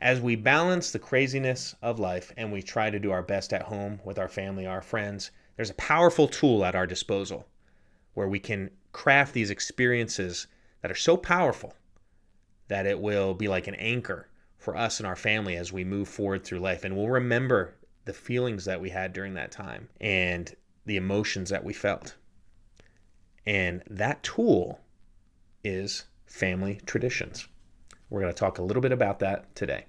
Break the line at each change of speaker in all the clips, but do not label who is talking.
As we balance the craziness of life and we try to do our best at home with our family, our friends, there's a powerful tool at our disposal where we can craft these experiences that are so powerful that it will be like an anchor for us and our family as we move forward through life. And we'll remember the feelings that we had during that time and the emotions that we felt. And that tool is family traditions. We're going to talk a little bit about that today.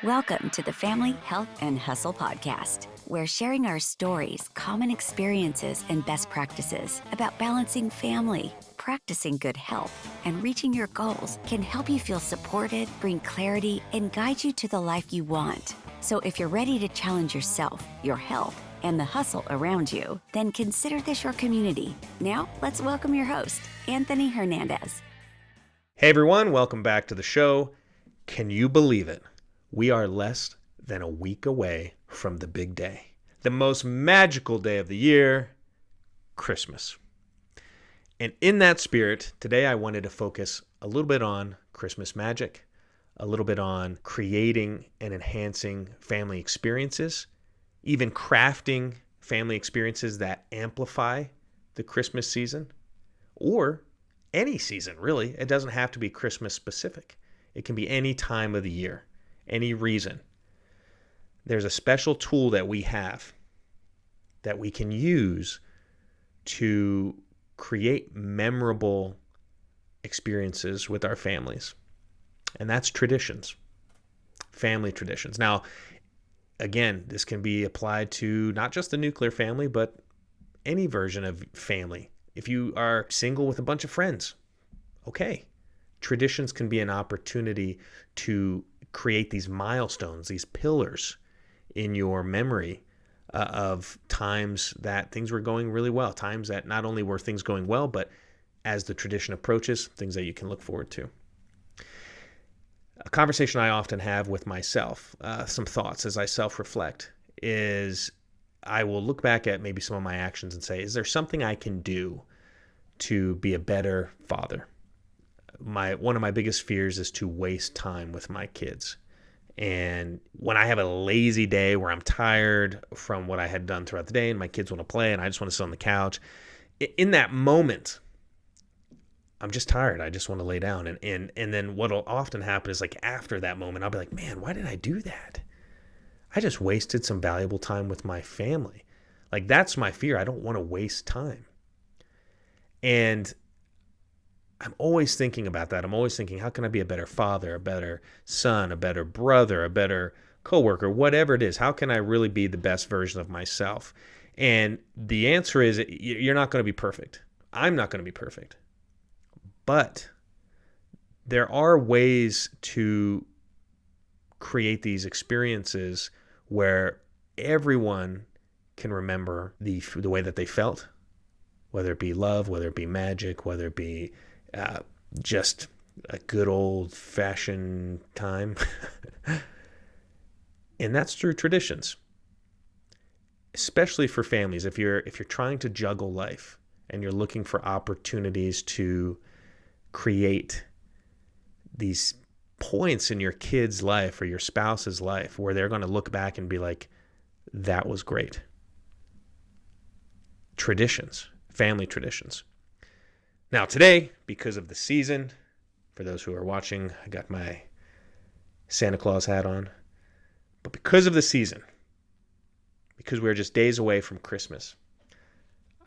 Welcome to the Family, Health, and Hustle podcast, where sharing our stories, common experiences, and best practices about balancing family, practicing good health, and reaching your goals can help you feel supported, bring clarity, and guide you to the life you want. So if you're ready to challenge yourself, your health, and the hustle around you, then consider this your community. Now, let's welcome your host, Anthony Hernandez.
Hey everyone, welcome back to the show. Can you believe it? We are less than a week away from the big day, the most magical day of the year, Christmas. And in that spirit, today I wanted to focus a little bit on Christmas magic, a little bit on creating and enhancing family experiences, even crafting family experiences that amplify the Christmas season, or any season, really. It doesn't have to be Christmas specific. It can be any time of the year. Any reason. There's a special tool that we have that we can use to create memorable experiences with our families. And that's traditions, family traditions. Now, again, this can be applied to not just the nuclear family, but any version of family. If you are single with a bunch of friends, okay. Traditions can be an opportunity to create these milestones, these pillars in your memory of times that things were going really well, times that not only were things going well, but as the tradition approaches, things that you can look forward to. A conversation I often have with myself, some thoughts as I self-reflect, is I will look back at maybe some of my actions and say, is there something I can do to be a better father? One of my biggest fears is to waste time with my kids. And when I have a lazy day where I'm tired from what I had done throughout the day and my kids want to play and I just want to sit on the couch, in that moment, I'm just tired. I just want to lay down. And then what will often happen is like after that moment, I'll be like, man, why did I do that? I just wasted some valuable time with my family. Like that's my fear. I don't want to waste time. And I'm always thinking about that. I'm always thinking, how can I be a better father, a better son, a better brother, a better coworker, whatever it is? How can I really be the best version of myself? And the answer is you're not going to be perfect. I'm not going to be perfect. But there are ways to create these experiences where everyone can remember the way that they felt, whether it be love, whether it be magic, whether it be just a good old-fashioned time. And that's through traditions, especially for families. If you're trying to juggle life and you're looking for opportunities to create these points in your kid's life or your spouse's life where they're going to look back and be like, that was great. Traditions, family traditions. Now today, because of the season, for those who are watching, I got my Santa Claus hat on. But because of the season, because we're just days away from Christmas,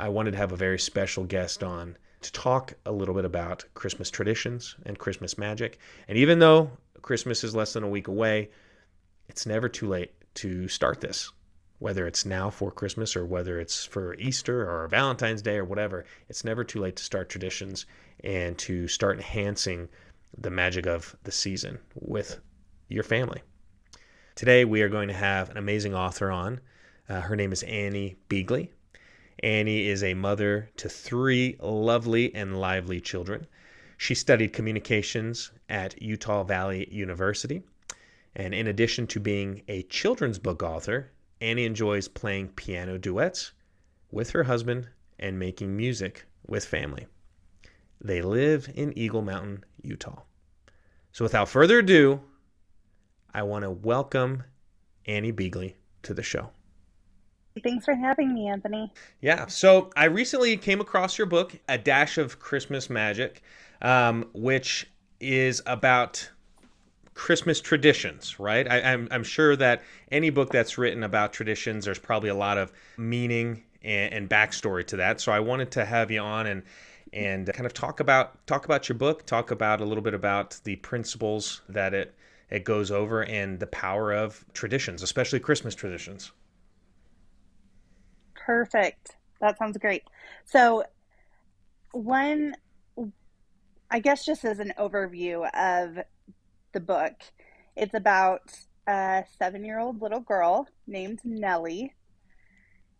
I wanted to have a very special guest on to talk a little bit about Christmas traditions and Christmas magic. And even though Christmas is less than a week away, it's never too late to start this. Whether it's now for Christmas or whether it's for Easter or Valentine's Day or whatever, it's never too late to start traditions and to start enhancing the magic of the season with your family. Today, we are going to have an amazing author on. Her name is Annie Beagley. Annie is a mother to 3 lovely and lively children. She studied communications at Utah Valley University. And in addition to being a children's book author, Annie enjoys playing piano duets with her husband and making music with family. They live in Eagle Mountain, Utah. So without further ado, I want to welcome Annie Beagley to the show.
Thanks for having me, Anthony.
Yeah, so I recently came across your book, A Dash of Christmas Magic, which is about Christmas traditions, right? I'm sure that any book that's written about traditions, there's probably a lot of meaning and backstory to that. So I wanted to have you on and kind of talk about your book, talk about a little bit about the principles that it goes over and the power of traditions, especially Christmas traditions.
Perfect. That sounds great. So, one, I guess, just as an overview of the book, it's about a 7-year-old little girl named Nellie,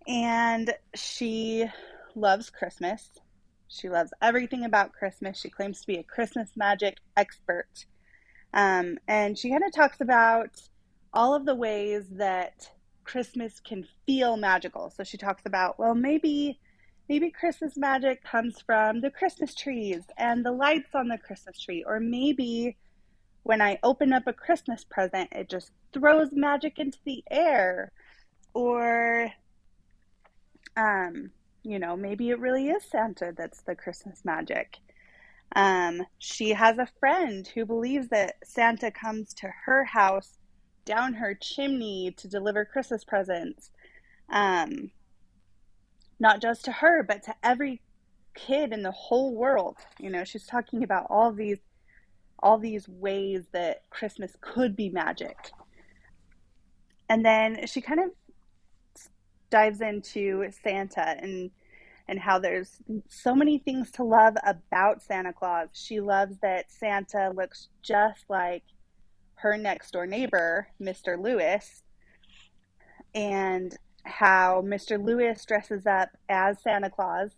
and she loves Christmas. She loves everything about Christmas. She claims to be a Christmas magic expert. And she kind of talks about all of the ways that Christmas can feel magical. So she talks about, well, maybe Christmas magic comes from the Christmas trees and the lights on the Christmas tree, or maybe when I open up a Christmas present, it just throws magic into the air, or maybe it really is Santa that's the Christmas magic. She has a friend who believes that Santa comes to her house down her chimney to deliver Christmas presents. Not just to her, but to every kid in the whole world. She's talking about all these ways that Christmas could be magic. And then she kind of dives into Santa and how there's so many things to love about Santa Claus. She loves that Santa looks just like her next door neighbor, Mr. Lewis, and how Mr. Lewis dresses up as Santa Claus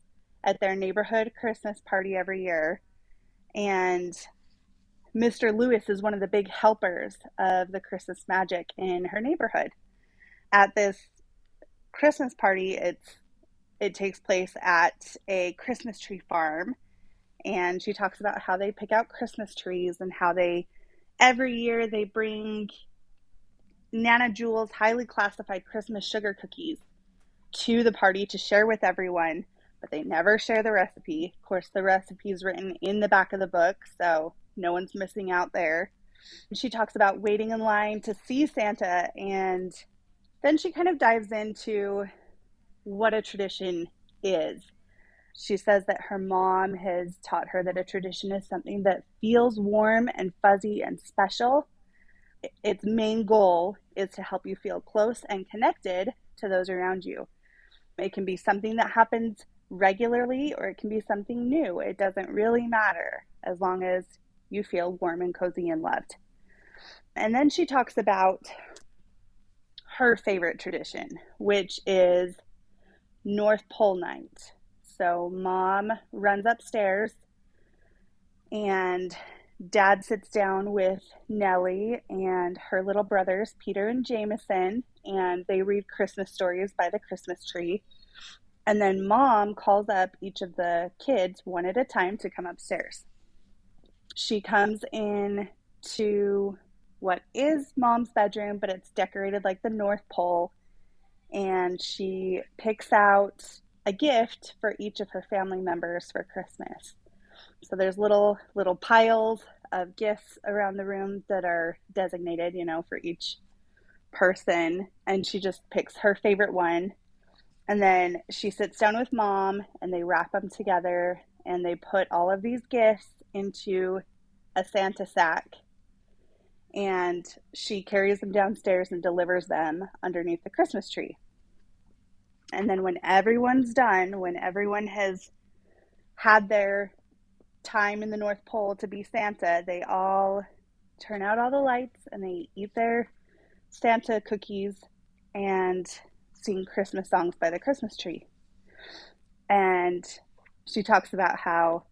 at their neighborhood Christmas party every year. And Mr. Lewis is one of the big helpers of the Christmas magic in her neighborhood. At this Christmas party, it takes place at a Christmas tree farm, and she talks about how they pick out Christmas trees and how every year they bring Nana Jewel's highly classified Christmas sugar cookies to the party to share with everyone, but they never share the recipe. Of course, the recipe is written in the back of the book, so no one's missing out there. She talks about waiting in line to see Santa, and then she kind of dives into what a tradition is. She says that her mom has taught her that a tradition is something that feels warm and fuzzy and special. Its main goal is to help you feel close and connected to those around you. It can be something that happens regularly, or it can be something new. It doesn't really matter as long as you feel warm and cozy and loved. And then she talks about her favorite tradition, which is North Pole night. So mom runs upstairs and dad sits down with Nellie and her little brothers, Peter and Jameson, and they read Christmas stories by the Christmas tree. And then mom calls up each of the kids one at a time to come upstairs. She comes in to what is mom's bedroom, but it's decorated like the North Pole. And she picks out a gift for each of her family members for Christmas. So there's little piles of gifts around the room that are designated, for each person. And she just picks her favorite one. And then she sits down with mom and they wrap them together and they put all of these gifts into a Santa sack. And she carries them downstairs and delivers them underneath the Christmas tree. And then when everyone's done, when everyone has had their time in the North Pole to be Santa, they all turn out all the lights and they eat their Santa cookies and sing Christmas songs by the Christmas tree. And she talks about how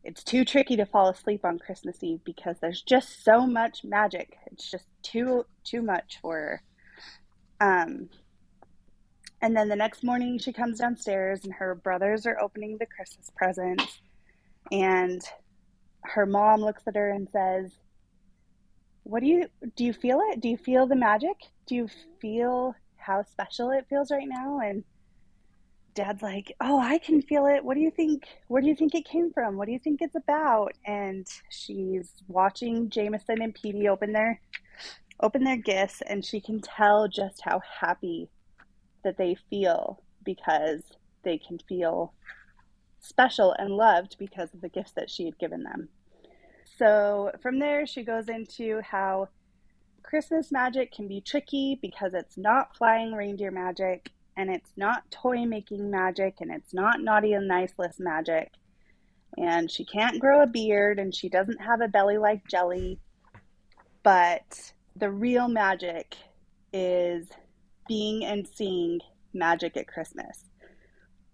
it's too tricky to fall asleep on Christmas Eve because there's just so much magic. It's just too much for her. And then the next morning she comes downstairs and her brothers are opening the Christmas presents. And her mom looks at her and says, do you feel it? Do you feel the magic? Do you feel how special it feels right now? And Dad's like, oh, I can feel it. What do you think? Where do you think it came from? What do you think it's about? And she's watching Jameson and Petey open their gifts, and she can tell just how happy that they feel because they can feel special and loved because of the gifts that she had given them. So from there, she goes into how Christmas magic can be tricky because it's not flying reindeer magic, and it's not toy making magic, and it's not naughty and nice list magic. And she can't grow a beard, and she doesn't have a belly like jelly. But the real magic is being and seeing magic at Christmas.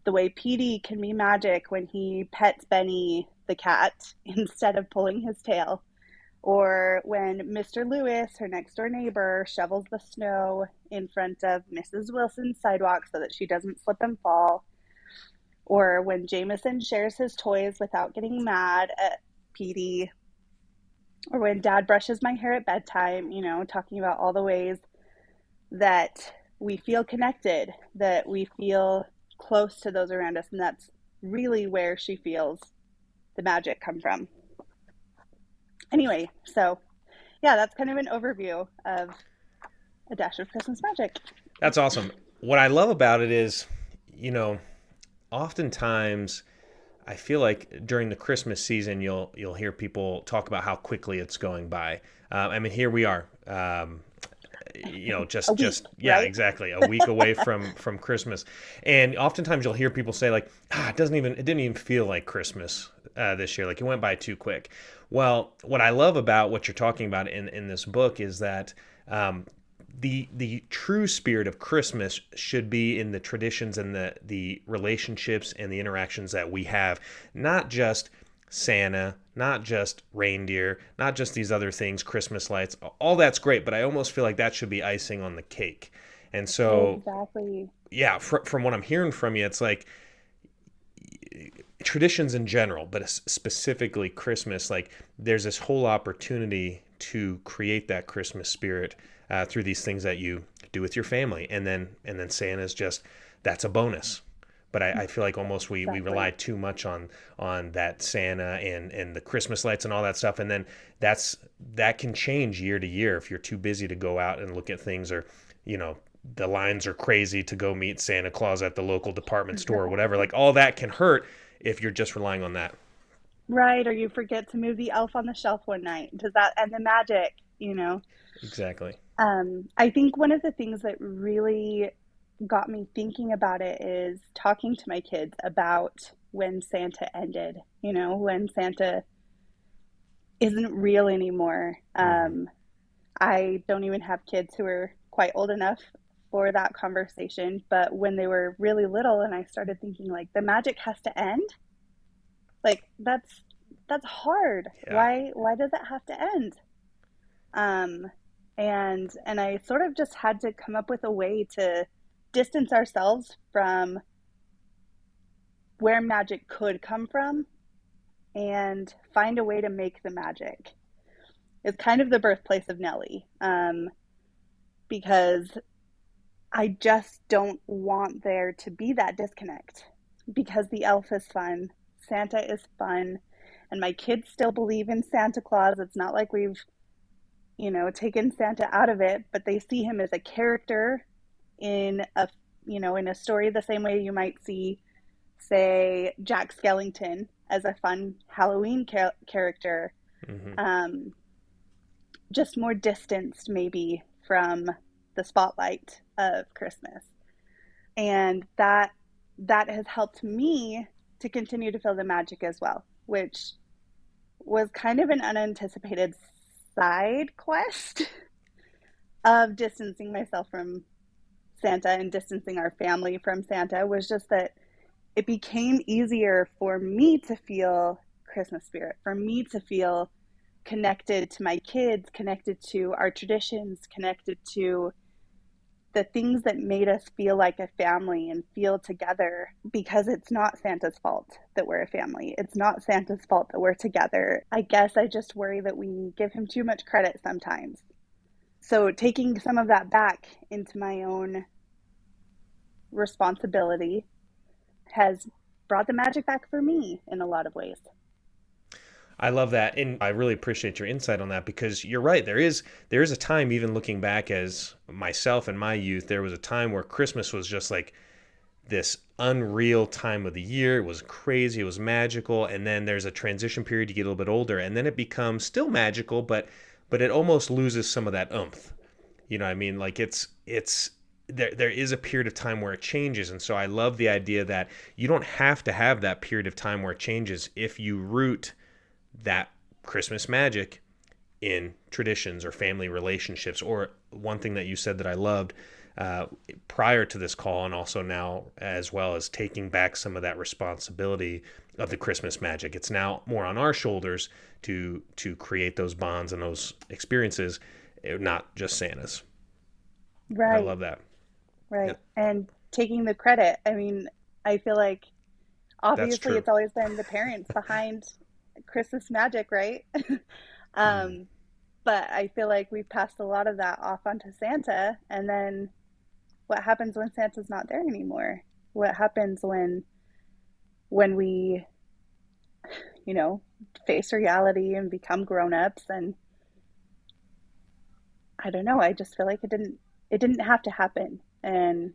The way Petey can be magic when he pets Benny the cat instead of pulling his tail. Or when Mr. Lewis, her next door neighbor, shovels the snow in front of Mrs. Wilson's sidewalk so that she doesn't slip and fall. Or when Jameson shares his toys without getting mad at Petey. Or when Dad brushes my hair at bedtime, talking about all the ways that we feel connected, that we feel close to those around us. And that's really where she feels the magic come from. Anyway, so yeah, that's kind of an overview of A Dash of Christmas Magic.
That's awesome. What I love about it is, oftentimes I feel like during the Christmas season, you'll hear people talk about how quickly it's going by. Here we are.
Right?
Exactly, a week away from Christmas, and oftentimes you'll hear people say like, it didn't even feel like Christmas this year, like it went by too quick. Well, what I love about what you're talking about in this book is that the true spirit of Christmas should be in the traditions and the relationships and the interactions that we have, not just Santa, not just reindeer, not just these other things, Christmas lights. All that's great, but I almost feel like that should be icing on the cake. And so,
exactly.
Yeah, from what I'm hearing from you, it's like traditions in general, but specifically Christmas, like there's this whole opportunity to create that Christmas spirit through these things that you do with your family. And then Santa's just, that's a bonus. But I feel like almost we rely too much on that Santa and the Christmas lights and all that stuff. And then that can change year to year if you're too busy to go out and look at things, or, the lines are crazy to go meet Santa Claus at the local department store or whatever. Like all that can hurt if you're just relying on that.
Right, or you forget to move the elf on the shelf one night. Does that end the magic,
Exactly.
I think one of the things that really got me thinking about it is talking to my kids about when Santa ended, when Santa isn't real anymore. I don't even have kids who are quite old enough for that conversation, but when they were really little and I started thinking like the magic has to end, like that's hard.
Yeah.
Why does it have to end? And I sort of just had to come up with a way to distance ourselves from where magic could come from and find a way to make the magic. It's kind of the birthplace of Nellie, because I just don't want there to be that disconnect, because the elf is fun, Santa is fun, and my kids still believe in Santa Claus. It's not like we've, taken Santa out of it, but they see him as a character in a story, the same way you might see, say, Jack Skellington as a fun Halloween character.
Mm-hmm.
Just more distanced maybe from the spotlight of Christmas. And that has helped me to continue to feel the magic as well, which was kind of an unanticipated side quest of distancing myself from Santa and distancing our family from Santa, was just that it became easier for me to feel Christmas spirit, for me to feel connected to my kids, connected to our traditions, connected to the things that made us feel like a family and feel together, because it's not Santa's fault that we're a family. It's not Santa's fault that we're together. I guess I just worry that we give him too much credit sometimes. So taking some of that back into my own responsibility has brought the magic back for me in a lot of ways.
I love that, and I really appreciate your insight on that, because you're right. There is a time, even looking back as myself in my youth, there was a time where Christmas was just like this unreal time of the year. It was crazy, it was magical, and then there's a transition period. You get a little bit older, and then it becomes still magical, but it almost loses some of that oomph. You know what I mean? Like it's there is a period of time where it changes, and so I love the idea that you don't have to have that period of time where it changes if you root that Christmas magic in traditions or family relationships. Or one thing that you said that I loved prior to this call, and also now as well, as taking back some of that responsibility of the Christmas magic. It's now more on our shoulders to create those bonds and those experiences, not just Santa's. I
Right,
love that.
right.
Yep.
And taking the credit. I mean, I feel like
That's
obviously
true.
it's always been the parents behind Christmas magic, right?
Mm.
um, but I feel like we've passed a lot of that off onto Santa. And then what happens when Santa's not there anymore? What happens when we, you know, face reality and become grown-ups? And I don't know, I just feel like it didn't have to happen. And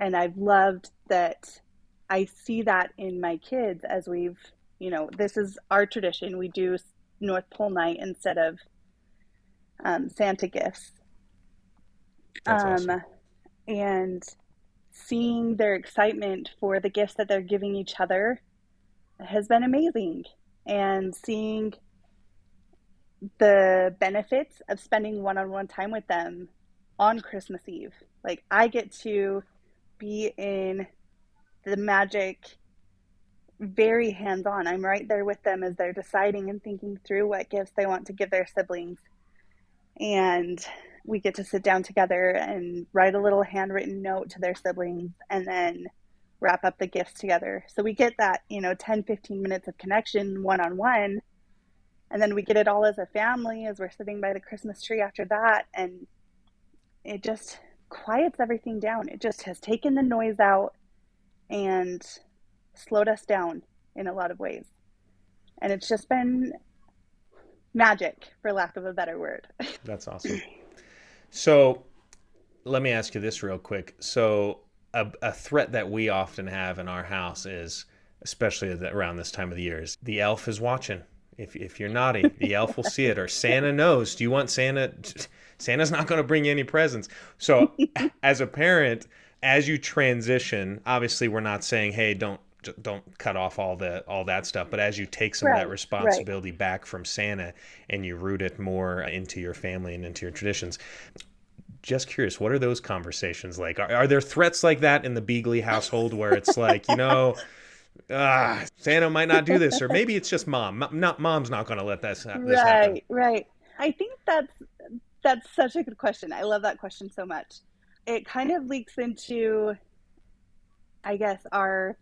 I've loved that I see that in my kids as we've, this is our tradition. We do North Pole night instead of Santa gifts.
That's
Um,
awesome.
and seeing their excitement for the gifts that they're giving each other has been amazing. And seeing the benefits of spending one-on-one time with them on Christmas Eve. Like, I get to be in the magic very hands-on. I'm right there with them as they're deciding and thinking through what gifts they want to give their siblings. And we get to sit down together and write a little handwritten note to their siblings and then wrap up the gifts together. So we get that, 10, 15 minutes of connection one-on-one. And then we get it all as a family as we're sitting by the Christmas tree after that. And it just quiets everything down. It just has taken the noise out and slowed us down in a lot of ways. And it's just been magic, for lack of a better word.
That's awesome. So let me ask you this real quick. So a threat that we often have in our house is, especially around this time of the year, is the elf is watching. If you're naughty, the elf will see it, or Santa knows. Do you want Santa? Santa's not going to bring you any presents. So as a parent, as you transition, obviously we're not saying, hey, don't cut off all that stuff, but as you take some of that
Right, right.
responsibility back from Santa and you root it more into your family and into your traditions, just curious, what are those conversations like? Are there threats like that in the Beagley household where it's like, Santa might not do this, or maybe it's just mom's not going to let this happen.
Right, right. I think that's such a good question. I love that question so much. It kind of leaks into, I guess, our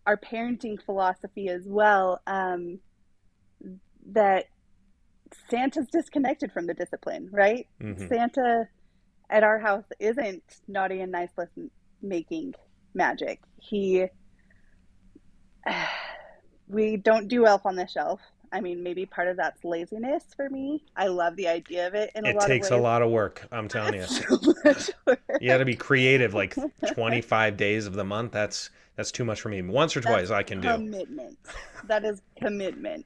parenting philosophy as well. That Santa's disconnected from the discipline, right?
Hmm.
Santa at our house isn't naughty and nice list making magic. We don't do Elf on the Shelf. I mean, maybe part of that's laziness for me. I love the idea of it in a
It
lot of
takes a
ways.
lot of work, I'm telling you.
It's so much
You got to
work.
be creative, like 25 days of the month. That's too much for me. Once or
That's
twice I can do.
commitment. That is commitment.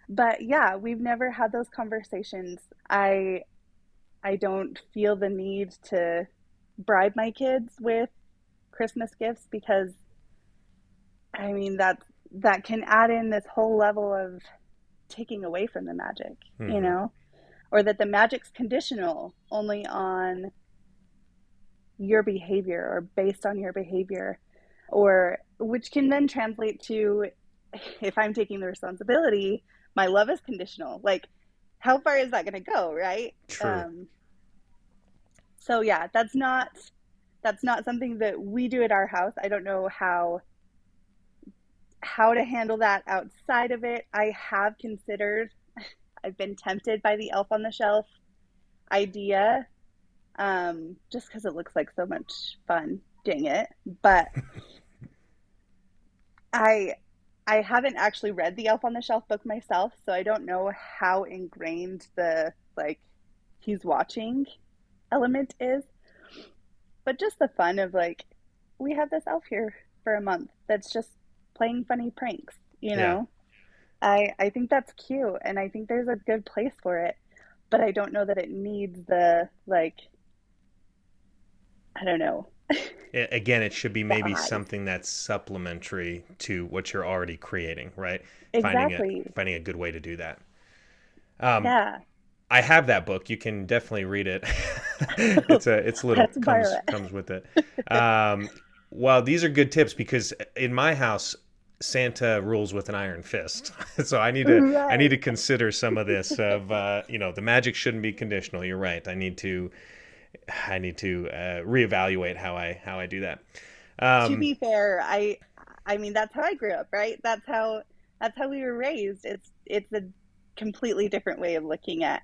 But yeah, we've never had those conversations. I don't feel the need to bribe my kids with Christmas gifts because I mean that can add in this whole level of taking away from the magic,
Hmm.
or that the magic's conditional only on your behavior or based on your behavior, or which can then translate to if I'm taking the responsibility, my love is conditional. Like, how far is that going to go, right?
True.
Um, So yeah, that's not something that we do at our house. I don't know how to handle that outside of it. I have considered, I've been tempted by the elf on the shelf idea, just because it looks like so much fun. Dang it. But I I haven't actually read the Elf on the Shelf book myself, so I don't know how ingrained the like he's watching element is. But just the fun of like we have this elf here for a month that's just playing funny pranks, you
Yeah.
know? I think that's cute and I think there's a good place for it, but I don't know that it needs the like I don't know,
Again, it should be
the
maybe
eyes.
something that's supplementary to what you're already creating, right?
Exactly.
Finding a good way to do that. Um,
Yeah.
I have that book. You can definitely read it. It's little
Let's borrow
comes with it.
it.
Um, well, these are good tips because in my house, Santa rules with an iron fist. So I need
Right.
to consider some of this of the magic shouldn't be conditional. You're right. I need to reevaluate how I do that.
To
Um,
be fair, I mean that's how I grew up, right? That's how we were raised. It's a completely different way of looking at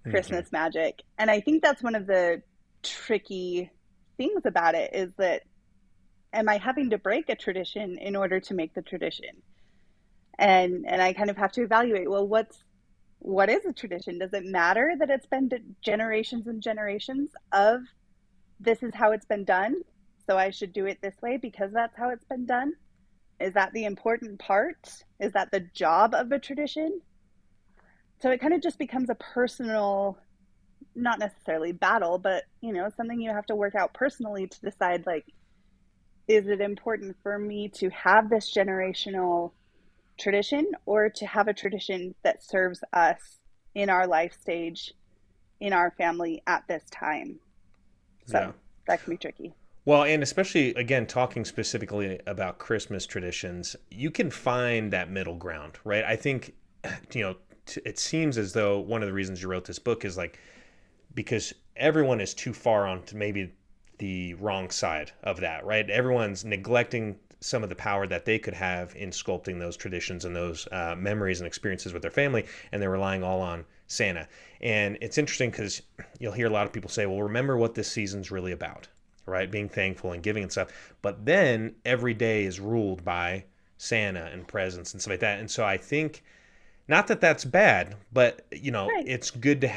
mhm.
Christmas magic. And I think that's one of the tricky things about it is that am I having to break a tradition in order to make the tradition? And I kind of have to evaluate, well, what is a tradition? Does it matter that it's been generations and generations of this is how it's been done? So I should do it this way because that's how it's been done? Is that the important part? Is that the job of a tradition? So it kind of just becomes a personal, not necessarily battle, but something you have to work out personally to decide like, is it important for me to have this generational tradition or to have a tradition that serves us in our life stage, in our family at this time?
Yeah.
So that can be tricky.
Well, and especially again, talking specifically about Christmas traditions, you can find that middle ground, right? I think, you know, it seems as though one of the reasons you wrote this book is like because everyone is too far on to maybe the wrong side of that, right? Everyone's neglecting some of the power that they could have in sculpting those traditions and those memories and experiences with their family, and they're relying all on Santa. And it's interesting because you'll hear a lot of people say, well, remember what this season's really about, right? Being thankful and giving and stuff. But then every day is ruled by Santa and presents and stuff like that. And so I think, not that that's bad, but
Right.
it's good to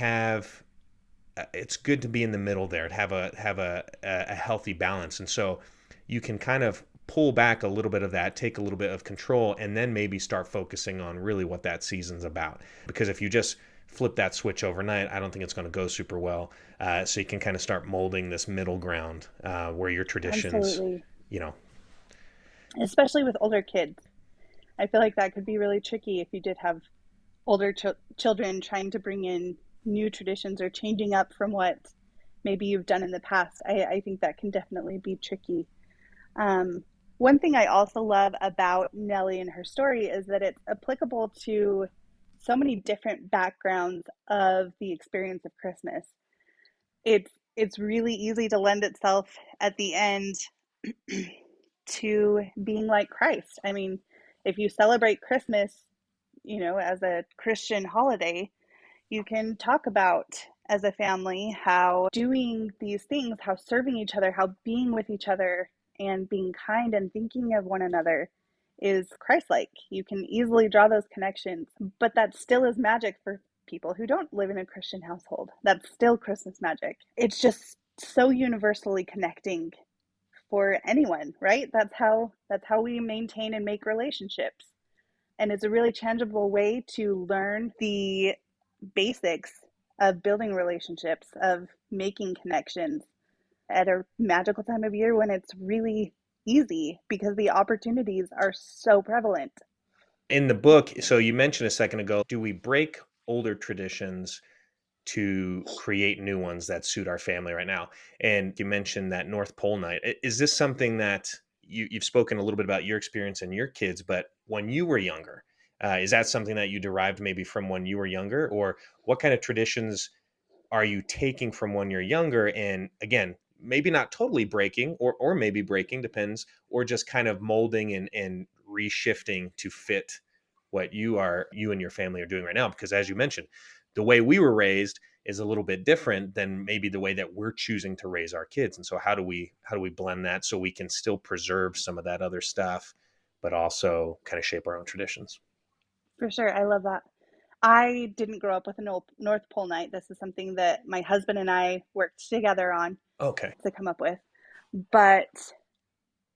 be in the middle there, to have a healthy balance. And so you can kind of pull back a little bit of that, take a little bit of control, and then maybe start focusing on really what that season's about. Because if you just flip that switch overnight, I don't think it's going to go super well. So you can kind of start molding this middle ground where your traditions,
Absolutely.
you know,
Especially with older kids. I feel like that could be really tricky if you did have older children trying to bring in new traditions or changing up from what maybe you've done in the past. I think that can definitely be tricky. Um, One thing I also love about Nellie and her story is that it's applicable to so many different backgrounds of the experience of Christmas. It's really easy to lend itself at the end to being like Christ. I mean, if you celebrate Christmas, as a Christian holiday, you can talk about as a family how doing these things, how serving each other, how being with each other and being kind and thinking of one another is Christ-like. You can easily draw those connections, but that still is magic for people who don't live in a Christian household. That's still Christmas magic. It's just so universally connecting for anyone, right? That's how we maintain and make relationships. And it's a really tangible way to learn the basics of building relationships, of making connections at a magical time of year when it's really easy because the opportunities are so prevalent.
in the book, so you mentioned a second ago, do we break older traditions to create new ones that suit our family right now? And you mentioned that North Pole night. Is this something that you've spoken a little bit about your experience and your kids, but when you were younger, is that something that you derived maybe from when you were younger, or what kind of traditions are you taking from when you're younger? And again, maybe not totally breaking, or maybe breaking, depends, or just kind of molding and reshifting to fit what you and your family are doing right now. Because as you mentioned, the way we were raised is a little bit different than maybe the way that we're choosing to raise our kids. And so how do we blend that so we can still preserve some of that other stuff, but also kind of shape our own traditions?
For sure. I love that. I didn't grow up with a North Pole night. This is something that my husband and I worked together on
Okay.
to come up with. But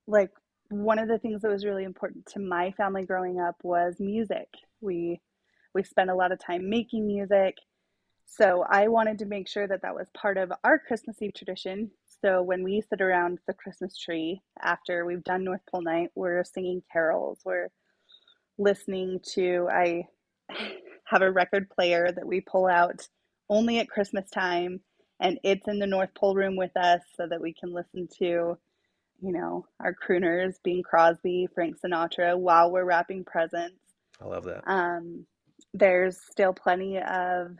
like one of the things that was really important to my family growing up was music. We spent a lot of time making music. So I wanted to make sure that that was part of our Christmas Eve tradition. So when we sit around the Christmas tree after we've done North Pole night, we're singing carols, we're listening to, I have a record player that we pull out only at Christmas time, and it's in the North Pole room with us so that we can listen to, our crooners, Bing Crosby, Frank Sinatra, while we're wrapping presents.
I love that.
Um, there's still plenty of,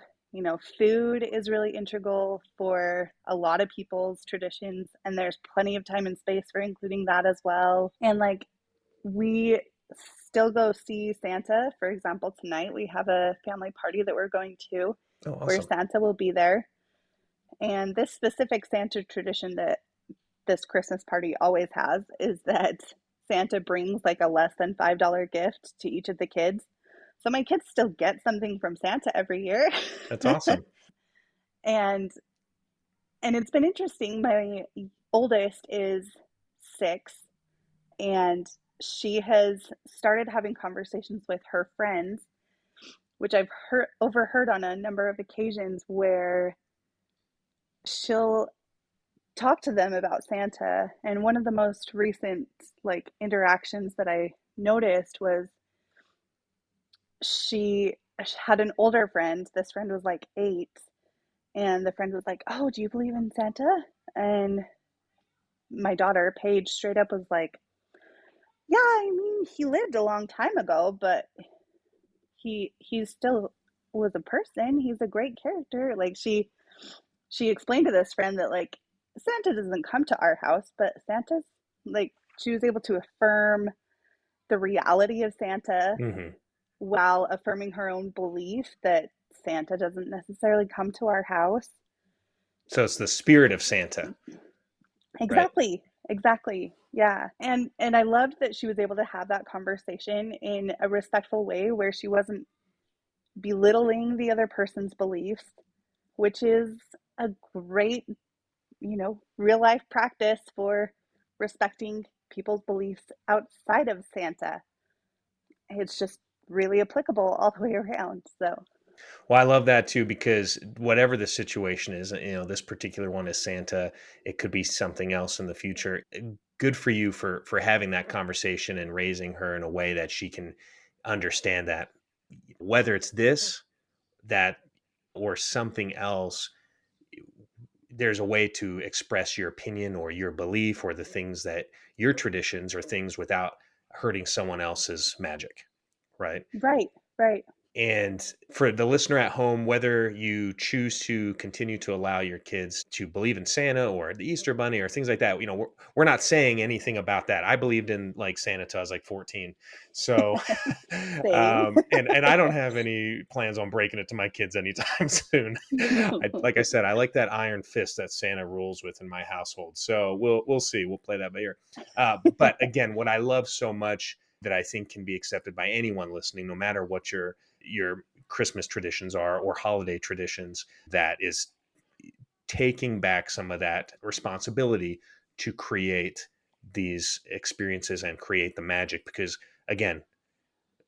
food is really integral for a lot of people's traditions, and there's plenty of time and space for including that as well. And like, we still go see Santa. For example, tonight we have a family party that we're going to
Oh,
where
awesome.
Santa will be there. And this specific Santa tradition that this Christmas party always has is that Santa brings like a less than $5 gift to each of the kids. So my kids still get something from Santa every year.
That's awesome.
and and it's been interesting. My oldest is 6, and she has started having conversations with her friends, which I've overheard on a number of occasions, where she'll talk to them about Santa. And one of the most recent like interactions that I noticed was she had an older friend. This friend was like 8, and the friend was like, "Oh, do you believe in Santa?" And my daughter, Paige, straight up was like, "Yeah, I mean, he lived a long time ago, but he still was a person. He's a great character." Like she explained to this friend that like Santa doesn't come to our house, but Santa's like, she was able to affirm the reality of Santa
Hmm.
while affirming her own belief that Santa doesn't necessarily come to our house.
So it's the spirit of Santa, right?
Exactly. Exactly. Yeah. And I loved that she was able to have that conversation in a respectful way where she wasn't belittling the other person's beliefs, which is a great, real life practice for respecting people's beliefs outside of Santa. It's just really applicable all the way around. So,
Well, I love that too, because whatever the situation is, this particular one is Santa. It could be something else in the future. Good for you for having that conversation and raising her in a way that she can understand that whether it's this, that, or something else, there's a way to express your opinion or your belief or the things that your traditions or things without hurting someone else's magic, right?
right, right.
And for the listener at home, whether you choose to continue to allow your kids to believe in Santa or the Easter Bunny or things like that, we're not saying anything about that. I believed in like Santa till I was like 14. So,
Same.
and I don't have any plans on breaking it to my kids anytime soon. Like I said, I like that iron fist that Santa rules with in my household. So we'll see. We'll play that by ear. But again, what I love so much that I think can be accepted by anyone listening, no matter what your Christmas traditions are or holiday traditions, that is taking back some of that responsibility to create these experiences and create the magic. Because again,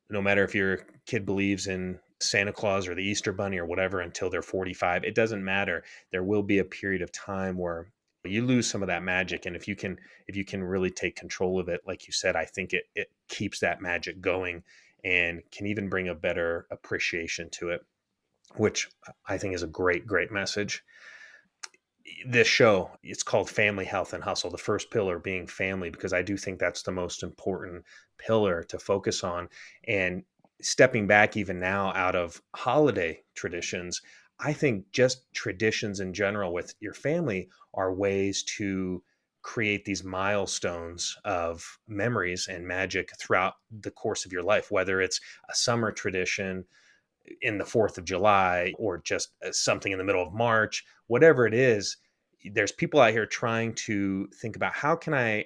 no matter if your kid believes in Santa Claus or the Easter Bunny or whatever until they're 45, it doesn't matter. There will be a period of time where you lose some of that magic. And if you can really take control of it, like you said, I think it keeps that magic going and can even bring a better appreciation to it, which I think is a great, great message. This show, it's called Family Health and Hustle, the first pillar being family, because I do think that's the most important pillar to focus on. And stepping back even now out of holiday traditions, I think just traditions in general with your family are ways to create these milestones of memories and magic throughout the course of your life, whether it's a summer tradition in the 4th of July or just something in the middle of March, whatever it is. There's people out here trying to think about how can I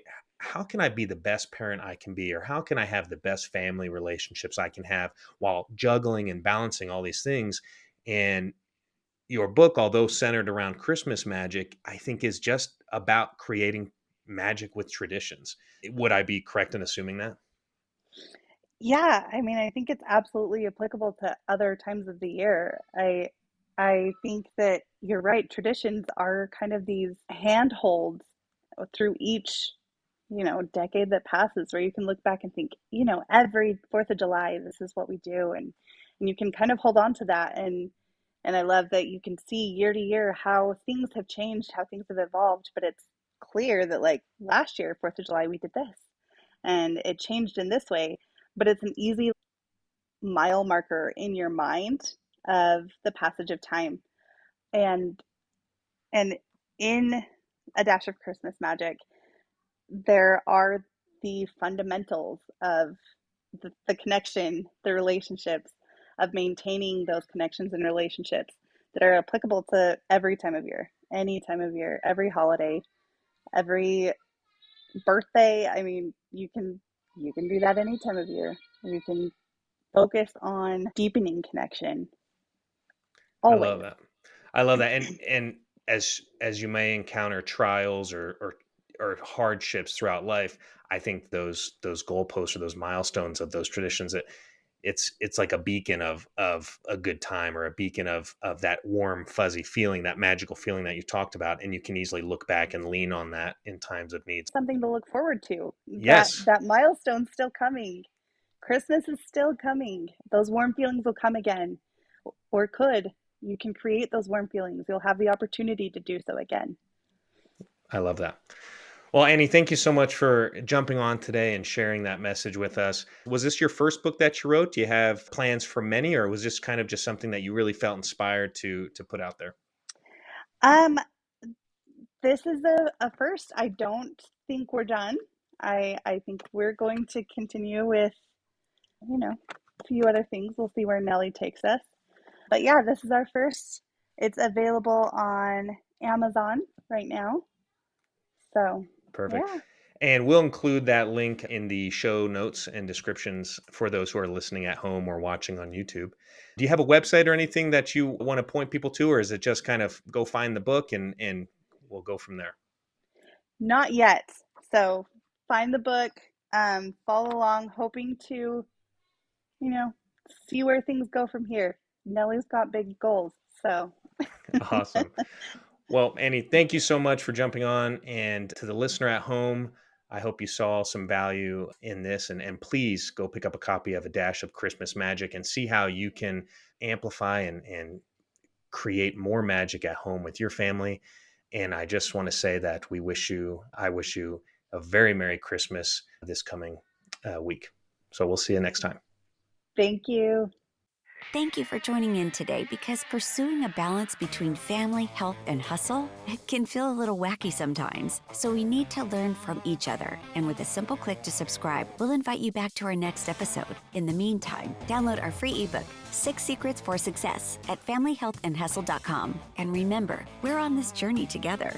be the best parent I can be, or how can I have the best family relationships I can have while juggling and balancing all these things. And your book, although centered around Christmas magic, I think is just about creating magic with traditions. Would I be correct in assuming that?
Yeah, I mean, I think it's absolutely applicable to other times of the year. I think that you're right. Traditions are kind of these handholds through each, decade that passes, where you can look back and think, every 4th of July, this is what we do, and you can kind of hold on to that. And I love that you can see year to year how things have changed, how things have evolved, but it's clear that like last year, 4th of July, we did this, and it changed in this way, but it's an easy mile marker in your mind of the passage of time. And and in A Dash of Christmas Magic, there are the fundamentals of the connection, the relationships, of maintaining those connections and relationships that are applicable to every time of year, any time of year, every holiday, every birthday. I mean, you can do that any time of year. You can focus on deepening connection
I love
always.
that. I love that. And as you may encounter trials or hardships throughout life, I think those goalposts or those milestones of those traditions, it's like a beacon of a good time, or a beacon of that warm fuzzy feeling, that magical feeling that you talked about, and you can easily look back and lean on that in times of needs.
Something to look forward to. That
Yes,
that milestone's still coming. Christmas is still coming. Those warm feelings will come again, or could. You can create those warm feelings. You'll have the opportunity to do so again.
I love that. Well, Annie, thank you so much for jumping on today and sharing that message with us. Was this your first book that you wrote? Do you have plans for many, or was this kind of just something that you really felt inspired to put out there?
Um, this is a first. I don't think we're done. I think we're going to continue with, a few other things. We'll see where Nelly takes us. But yeah, this is our first. It's available on Amazon right now. So
Perfect.
yeah.
And we'll include that link in the show notes and descriptions for those who are listening at home or watching on YouTube. Do you have a website or anything that you want to point people to, or is it just kind of go find the book and we'll go from there?
Not yet. So find the book, follow along, hoping to, you know, see where things go from here. Nelly's got big goals. So
Awesome. Well, Annie, thank you so much for jumping on. And to the listener at home, I hope you saw some value in this. And please go pick up a copy of A Dash of Christmas Magic and see how you can amplify and create more magic at home with your family. And I just want to say that I wish you a very Merry Christmas this coming week. So we'll see you next time.
thank you.
Thank you for joining in today, because pursuing a balance between family, health, and hustle, it can feel a little wacky sometimes. So we need to learn from each other. And with a simple click to subscribe, we'll invite you back to our next episode. In the meantime, download our free ebook, 6 Secrets for Success, at familyhealthandhustle.com. And remember, we're on this journey together.